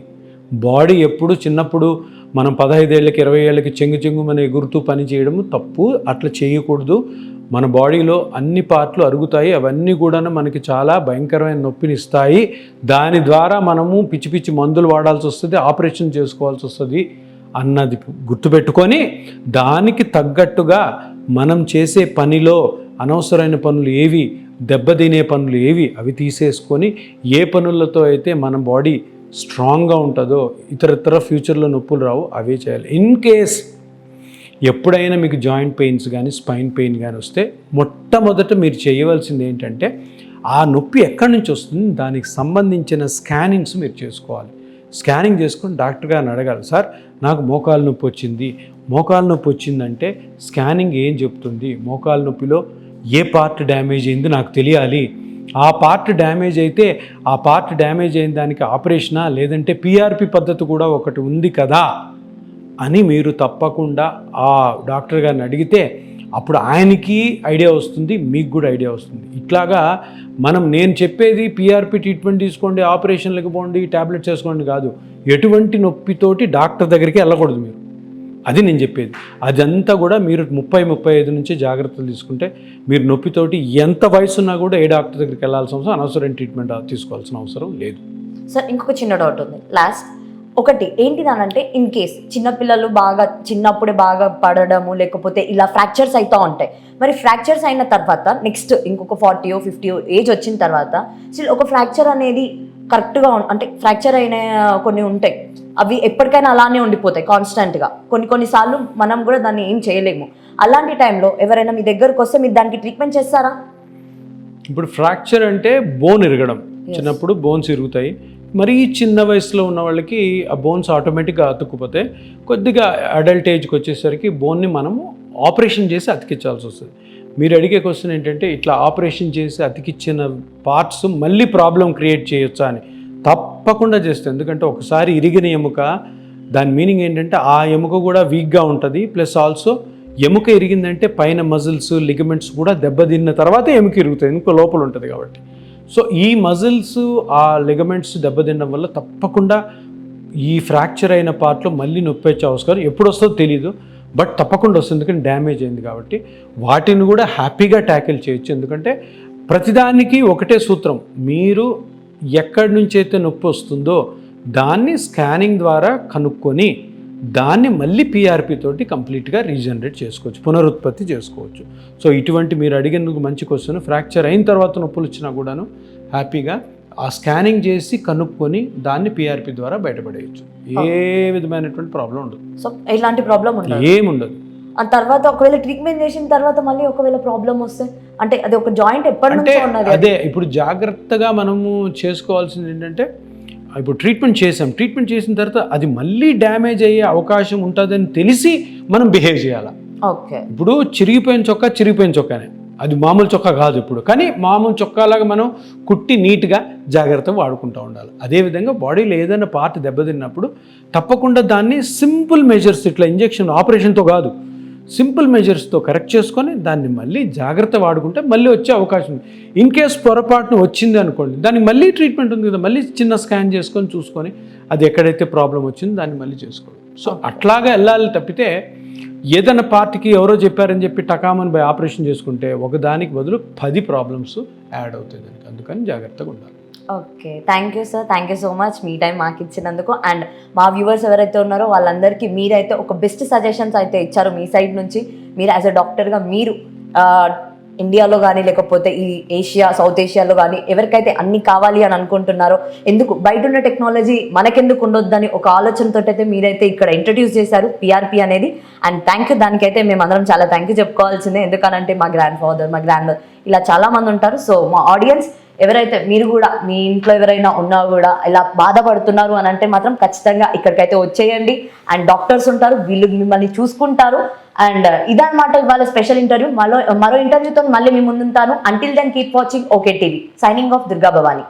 B: బాడీ ఎప్పుడు చిన్నప్పుడు మనం 15 ఏళ్ళకి 20 ఏళ్ళకి చెంగు మన ఎగురుతూ పని చేయడము తప్పు, అట్లా చేయకూడదు. మన బాడీలో అన్ని పార్ట్లు అరుగుతాయి, అవన్నీ కూడా మనకి చాలా భయంకరమైన నొప్పిని ఇస్తాయి. దాని ద్వారా మనము పిచ్చి మందులు వాడాల్సి వస్తుంది, ఆపరేషన్ చేసుకోవాల్సి వస్తుంది అన్నది గుర్తుపెట్టుకొని దానికి తగ్గట్టుగా మనం చేసే పనిలో అనవసరమైన పనులు ఏవి, దెబ్బతినే పనులు ఏవి అవి తీసేసుకొని ఏ పనులతో అయితే మన బాడీ స్ట్రాంగ్గా ఉంటుందో ఇతరత్ర ఫ్యూచర్లో నొప్పులు రావు అవే చేయాలి. ఇన్ కేస్ ఎప్పుడైనా మీకు జాయింట్ పెయిన్స్ కానీ, స్పైన్ పెయిన్ కానీ వస్తే మొట్టమొదట మీరు చేయవలసింది ఏంటంటే, ఆ నొప్పి ఎక్కడి నుంచి వస్తుంది దానికి సంబంధించిన స్కానింగ్స్ మీరు చేసుకోవాలి. స్కానింగ్ చేసుకొని డాక్టర్ గారిని అడగాలి, సార్ నాకు మోకాలు నొప్పి వచ్చింది, మోకాలు నొప్పి వచ్చిందంటే స్కానింగ్ ఏం చెప్తుంది, మోకాలు నొప్పిలో ఏ పార్ట్ డ్యామేజ్ అయింది నాకు తెలియాలి, ఆ పార్ట్ డ్యామేజ్ అయితే ఆ పార్ట్ డ్యామేజ్ అయిన దానికి ఆపరేషనా లేదంటే పిఆర్పి పద్ధతి కూడా ఒకటి ఉంది కదా అని మీరు తప్పకుండా ఆ డాక్టర్ గారిని అడిగితే అప్పుడు ఆయనకి ఐడియా వస్తుంది, మీకు కూడా ఐడియా వస్తుంది. ఇట్లాగా నేను చెప్పేది పిఆర్పి ట్రీట్మెంట్ తీసుకోండి, ఆపరేషన్లకు పోండి, ట్యాబ్లెట్స్ వేసుకోండి కాదు. ఎటువంటి నొప్పితోటి డాక్టర్ దగ్గరికి వెళ్ళకూడదు మీరు, అది నేను చెప్పేది. అదంతా కూడా మీరు 30-35 నుంచి జాగ్రత్తలు తీసుకుంటే మీరు నొప్పితోటి ఎంత వయసు ఉన్నా కూడా ఏ డాక్టర్ దగ్గరికి వెళ్ళాల్సిన అవసరం, అనవసరం ట్రీట్మెంట్ తీసుకోవాల్సిన అవసరం లేదు.
A: సార్ ఇంకొక చిన్న డౌట్ ఉంది. లాస్ట్ ఒకటి ఏంటిదనంటే ఇన్ కేస్ చిన్నపిల్లలు బాగా చిన్నప్పుడే బాగా పడడము లేకపోతే ఇలా ఫ్రాక్చర్స్ అవుతూ ఉంటాయి. మరి ఫ్రాక్చర్స్ అయిన తర్వాత నెక్స్ట్ ఇంకొక 40-50 ఏజ్ వచ్చిన తర్వాత స్టిల్ ఒక ఫ్రాక్చర్ అనేది కరెక్ట్గా అంటే ఫ్రాక్చర్ అయిన కొన్ని ఉంటాయి, అవి ఎప్పటికైనా అలానే ఉండిపోతాయి కాన్స్టెంట్గా. కొన్నిసార్లు మనం కూడా దాన్ని ఏం చేయలేము. అలాంటి టైంలో ఎవరైనా మీ దగ్గరకు వస్తే మీరు దానికి ట్రీట్మెంట్ చేస్తారా?
B: ఇప్పుడు ఫ్రాక్చర్ అంటే బోన్ ఇరగడం, చిన్నప్పుడు బోన్స్ ఇరుగుతాయి. మరీ చిన్న వయసులో ఉన్న వాళ్ళకి ఆ బోన్స్ ఆటోమేటిక్గా అతుక్కుపోతే కొద్దిగా అడల్ట్ ఏజ్కి వచ్చేసరికి బోన్ని మనము ఆపరేషన్ చేసి అతికించాల్సి వస్తుంది. మీరు అడిగే క్వశ్చన్ ఏంటంటే ఇట్లా ఆపరేషన్ చేసి అతికిచ్చిన పార్ట్స్ మళ్ళీ ప్రాబ్లం క్రియేట్ చేయొచ్చా అని. తప్పకుండా చేస్తుంది. ఎందుకంటే ఒకసారి ఇరిగిన ఎముక, దాని మీనింగ్ ఏంటంటే ఆ ఎముక కూడా వీక్గా ఉంటుంది. ప్లస్ ఆల్సో ఎముక ఇరిగిందంటే పైన మజిల్స్ లిగమెంట్స్ కూడా దెబ్బతిన్న తర్వాత ఎముక ఇరుగుతుంది, ఎముక లోపల ఉంటుంది కాబట్టి. సో ఈ మజిల్స్ ఆ లిగమెంట్స్ దెబ్బతినడం వల్ల తప్పకుండా ఈ ఫ్రాక్చర్ అయిన పార్ట్లో మళ్ళీ నొప్పి వచ్చే అవసరం ఎప్పుడు వస్తుందో తెలీదు, బట్ తప్పకుండా వస్తుంది. ఎందుకంటే డ్యామేజ్ అయింది కాబట్టి వాటిని కూడా హ్యాపీగా ట్యాకిల్ చేయొచ్చు. ఎందుకంటే ప్రతిదానికి ఒకటే సూత్రం, మీరు ఎక్కడి నుంచి అయితే నొప్పి వస్తుందో దాన్ని స్కానింగ్ ద్వారా కనుక్కొని దాన్ని మళ్ళీ PRP తోటి కంప్లీట్గా రీజనరేట్ చేసుకోవచ్చు, పునరుత్పత్తి చేసుకోవచ్చు. సో ఇటువంటి మీరు అడిగినందుకు మంచి క్వశ్చన్. ఫ్రాక్చర్ అయిన తర్వాత నొప్పులు వచ్చినా కూడాను హ్యాపీగా ఆ స్కానింగ్ చేసి కనుక్కొని దాన్ని PRP ద్వారా బయటపడేయచ్చు. ఏ విధమైనటువంటి ప్రాబ్లం ఉండదు.
A: సో ఇలాంటి ప్రాబ్లం ఉండదు,
B: ఏముండదు.
A: ఆ తర్వాత ఒకవేళ ట్రీట్మెంట్ చేసిన తర్వాత మళ్ళీ ఒకవేళ ప్రాబ్లం వస్తే అంటే అది ఒక జాయింట్ ఎప్పటి
B: అంటే
A: నుంచో ఉన్నది.
B: అదే ఇప్పుడు జాగ్రత్తగా మనము చేసుకోవాల్సింది ఏంటంటే, ఇప్పుడు ట్రీట్మెంట్ చేసిన తర్వాత అది మళ్ళీ డ్యామేజ్ అయ్యే అవకాశం ఉంటుందని తెలిసి మనం బిహేవ్ చేయాలి.
A: ఓకే,
B: ఇప్పుడు చిరిగిపోయిన చొక్కానే, అది మామూలు చొక్కా కాదు ఇప్పుడు, కానీ మామూలు చొక్కాలాగా మనం కుట్టి నీట్గా జాగ్రత్తగా వాడుకుంటూ ఉండాలి. అదేవిధంగా బాడీలో ఏదైనా పార్ట్ దెబ్బతిన్నప్పుడు తప్పకుండా దాన్ని సింపుల్ మెజర్స్, ఇట్లా ఇంజెక్షన్ ఆపరేషన్తో కాదు, సింపుల్ మెజర్స్తో కరెక్ట్ చేసుకొని దాన్ని మళ్ళీ జాగ్రత్త వాడుకుంటే మళ్ళీ వచ్చే అవకాశం ఉంది. ఇన్ కేస్ పొరపాటున వచ్చింది అనుకోండి, దానికి మళ్ళీ ట్రీట్మెంట్ ఉంది కదా, మళ్ళీ చిన్న స్కాన్ చేసుకొని చూసుకొని అది ఎక్కడైతే ప్రాబ్లం వచ్చిందో దాన్ని మళ్ళీ చేసుకోవాలి. సో అట్లాగా వెళ్ళాలి తప్పితే ఏదైనా పార్టీకి ఎవరో చెప్పారని చెప్పి టకామని బై ఆపరేషన్ చేసుకుంటే ఒకదానికి బదులు 10 ప్రాబ్లమ్స్ యాడ్ అవుతాయి దానికి. అందుకని జాగ్రత్తగా ఉండాలి.
A: Okay, thank you sir, thank you so much me time మాకు ఇచ్చినందుకు. అండ్ మా వ్యూవర్స్ ఎవరైతే ఉన్నారో వాళ్ళందరికీ మీరైతే ఒక బెస్ట్ సజెషన్స్ అయితే ఇచ్చారు మీ సైడ్ నుంచి. మీరు యాజ్ అ డాక్టర్గా మీరు ఇండియాలో కానీ లేకపోతే ఈ ఏషియా సౌత్ ఏషియాలో కానీ ఎవరికైతే అన్ని కావాలి అని అనుకుంటున్నారో, ఎందుకు బయట ఉన్న టెక్నాలజీ మనకెందుకు ఉండొద్దని ఒక ఆలోచనతో అయితే మీరైతే ఇక్కడ ఇంట్రడ్యూస్ చేశారు PRP అనేది. అండ్ థ్యాంక్ యూ, దానికైతే మేము అందరం చాలా థ్యాంక్ యూ చెప్పుకోవాల్సిందే. ఎందుకనంటే మా గ్రాండ్ ఫాదర్, మా గ్రాండ్ మదర్ ఇలా చాలామంది ఉంటారు. సో మా ఆడియన్స్ ఎవరైతే మీరు కూడా మీ ఇంట్లో ఎవరైనా ఉన్నా కూడా ఇలా బాధపడుతున్నారు అని అంటే మాత్రం ఖచ్చితంగా ఇక్కడికైతే వచ్చేయండి. అండ్ డాక్టర్స్ ఉంటారు, వీళ్ళు మిమ్మల్ని చూసుకుంటారు. అండ్ ఇదన్నమాట ఇవాళ స్పెషల్ ఇంటర్వ్యూ. మరో ఇంటర్వ్యూతో మళ్ళీ మీ ముందుంటాను. Until then keep watching okay TV. Signing off Durga Bhavani.